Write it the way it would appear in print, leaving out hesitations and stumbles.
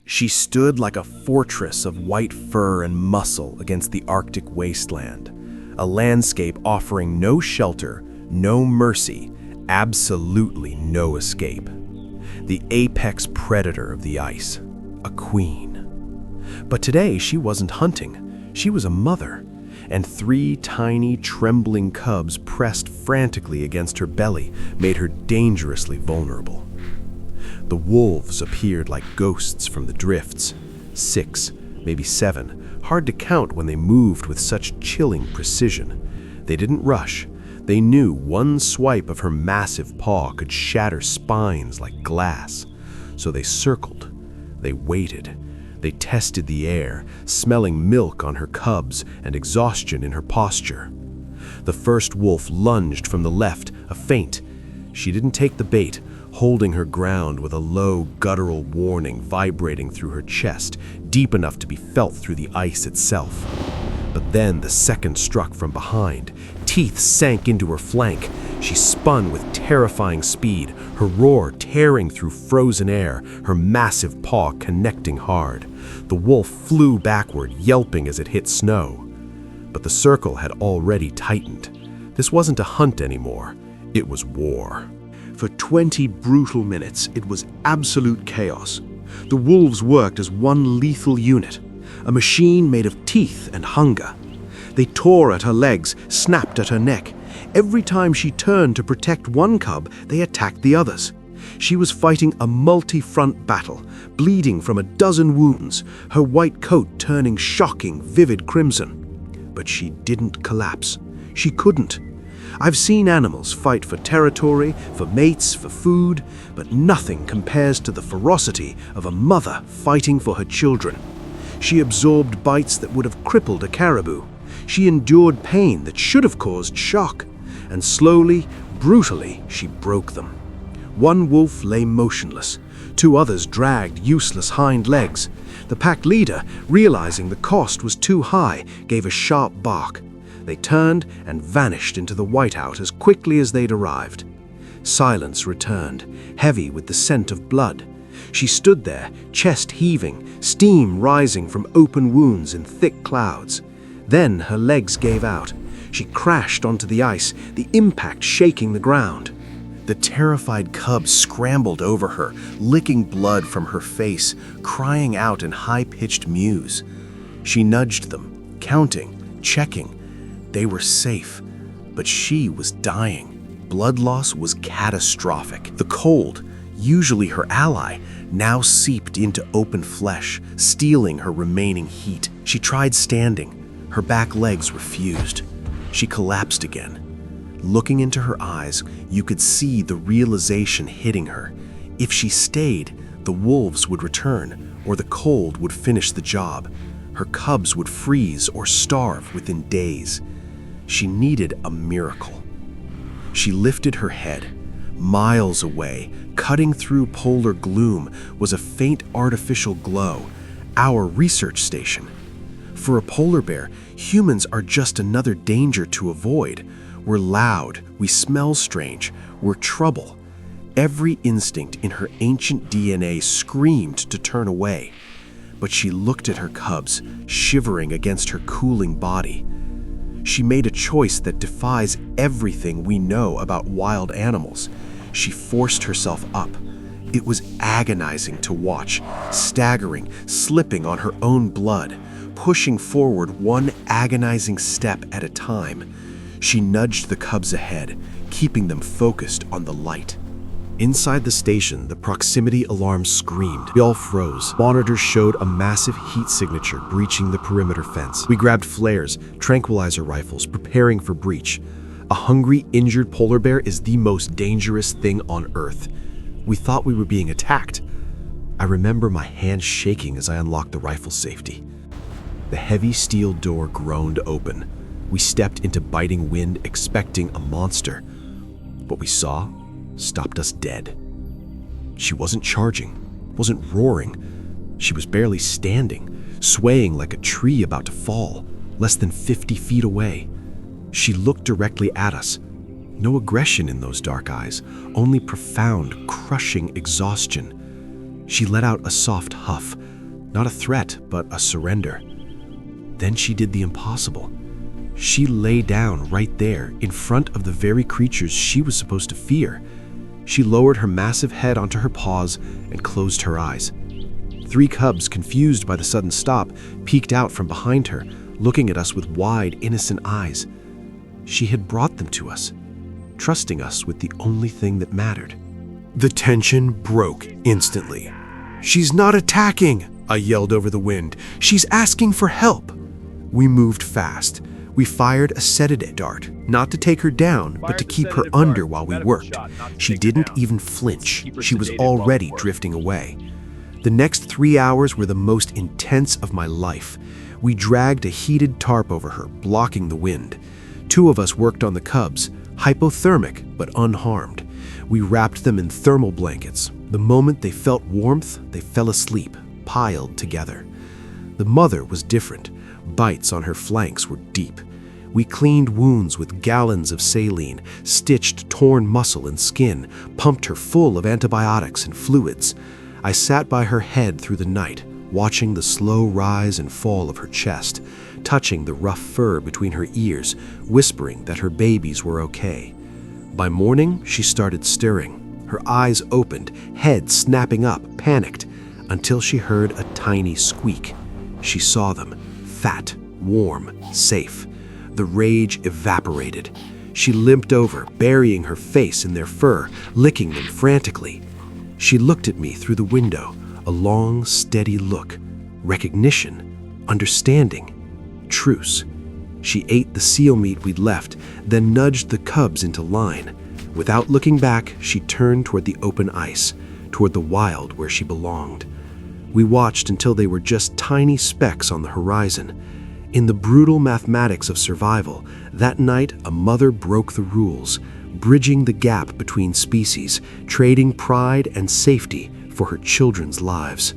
She stood like a fortress of white fur and muscle against the Arctic wasteland, a landscape offering no shelter, no mercy, absolutely no escape. The apex predator of the ice, a queen. But today she wasn't hunting, she was a mother, and 3 tiny, trembling cubs pressed frantically against her belly made her dangerously vulnerable. The wolves appeared like ghosts from the drifts, 6, maybe 7, hard to count when they moved with such chilling precision. They didn't rush. They knew one swipe of her massive paw could shatter spines like glass. So they circled. They waited. They tested the air, smelling milk on her cubs and exhaustion in her posture. The first wolf lunged from the left, a feint. She didn't take the bait, holding her ground with a low, guttural warning vibrating through her chest, deep enough to be felt through the ice itself. But then the second struck from behind. Teeth sank into her flank. She spun with terrifying speed, her roar tearing through frozen air, her massive paw connecting hard. The wolf flew backward, yelping as it hit snow. But the circle had already tightened. This wasn't a hunt anymore. It was war. For 20 brutal minutes, it was absolute chaos. The wolves worked as one lethal unit, a machine made of teeth and hunger. They tore at her legs, snapped at her neck. Every time she turned to protect one cub, they attacked the others. She was fighting a multi-front battle, bleeding from a dozen wounds, her white coat turning shocking, vivid crimson. But she didn't collapse. She couldn't. I've seen animals fight for territory, for mates, for food, but nothing compares to the ferocity of a mother fighting for her children. She absorbed bites that would have crippled a caribou. She endured pain that should have caused shock, and slowly, brutally, she broke them. One wolf lay motionless. 2 others dragged useless hind legs. The pack leader, realizing the cost was too high, gave a sharp bark. They turned and vanished into the whiteout as quickly as they'd arrived. Silence returned, heavy with the scent of blood. She stood there, chest heaving, steam rising from open wounds in thick clouds. Then her legs gave out. She crashed onto the ice, the impact shaking the ground. The terrified cubs scrambled over her, licking blood from her face, crying out in high-pitched mews. She nudged them, counting, checking. They were safe, but she was dying. Blood loss was catastrophic. The cold, usually her ally, now seeped into open flesh, stealing her remaining heat. She tried standing. Her back legs refused. She collapsed again. Looking into her eyes, you could see the realization hitting her. If she stayed, the wolves would return, or the cold would finish the job. Her cubs would freeze or starve within days. She needed a miracle. She lifted her head. Miles away, cutting through polar gloom, was a faint artificial glow, our research station. For a polar bear, humans are just another danger to avoid. We're loud, we smell strange, we're trouble. Every instinct in her ancient DNA screamed to turn away. But she looked at her cubs, shivering against her cooling body. She made a choice that defies everything we know about wild animals. She forced herself up. It was agonizing to watch, staggering, slipping on her own blood, pushing forward one agonizing step at a time. She nudged the cubs ahead, keeping them focused on the light. Inside the station, the proximity alarm screamed. We all froze. Monitors showed a massive heat signature breaching the perimeter fence. We grabbed flares, tranquilizer rifles, preparing for breach. A hungry, injured polar bear is the most dangerous thing on Earth. We thought we were being attacked. I remember my hands shaking as I unlocked the rifle safety. The heavy steel door groaned open. We stepped into biting wind, expecting a monster. What we saw stopped us dead. She wasn't charging, wasn't roaring. She was barely standing, swaying like a tree about to fall, less than 50 feet away. She looked directly at us. No aggression in those dark eyes, only profound, crushing exhaustion. She let out a soft huff, Not a threat, but a surrender. Then she did the impossible. She lay down right there, in front of the very creatures she was supposed to fear. She lowered her massive head onto her paws and closed her eyes. 3 cubs, confused by the sudden stop, peeked out from behind her, looking at us with wide, innocent eyes. She had brought them to us, trusting us with the only thing that mattered. The tension broke instantly. "She's not attacking," I yelled over the wind. "She's asking for help." We moved fast. We fired a sedative dart, not to take her down, but to keep her under while we worked. She didn't even flinch. She was already drifting away. The next 3 hours were the most intense of my life. We dragged a heated tarp over her, blocking the wind. 2 of us worked on the cubs, hypothermic but unharmed. We wrapped them in thermal blankets. The moment they felt warmth, they fell asleep, piled together. The mother was different. Bites on her flanks were deep. We cleaned wounds with gallons of saline, stitched torn muscle and skin, pumped her full of antibiotics and fluids. I sat by her head through the night, watching the slow rise and fall of her chest, touching the rough fur between her ears, whispering that her babies were okay. By morning, she started stirring. Her eyes opened, head snapping up, panicked, until she heard a tiny squeak. She saw them, fat, warm, safe. The rage evaporated. She limped over, burying her face in their fur, licking them frantically. She looked at me through the window, a long, steady look. Recognition, understanding, truce. She ate the seal meat we'd left, then nudged the cubs into line. Without looking back, she turned toward the open ice, toward the wild where she belonged. We watched until they were just tiny specks on the horizon. In the brutal mathematics of survival, that night a mother broke the rules, bridging the gap between species, trading pride and safety for her children's lives.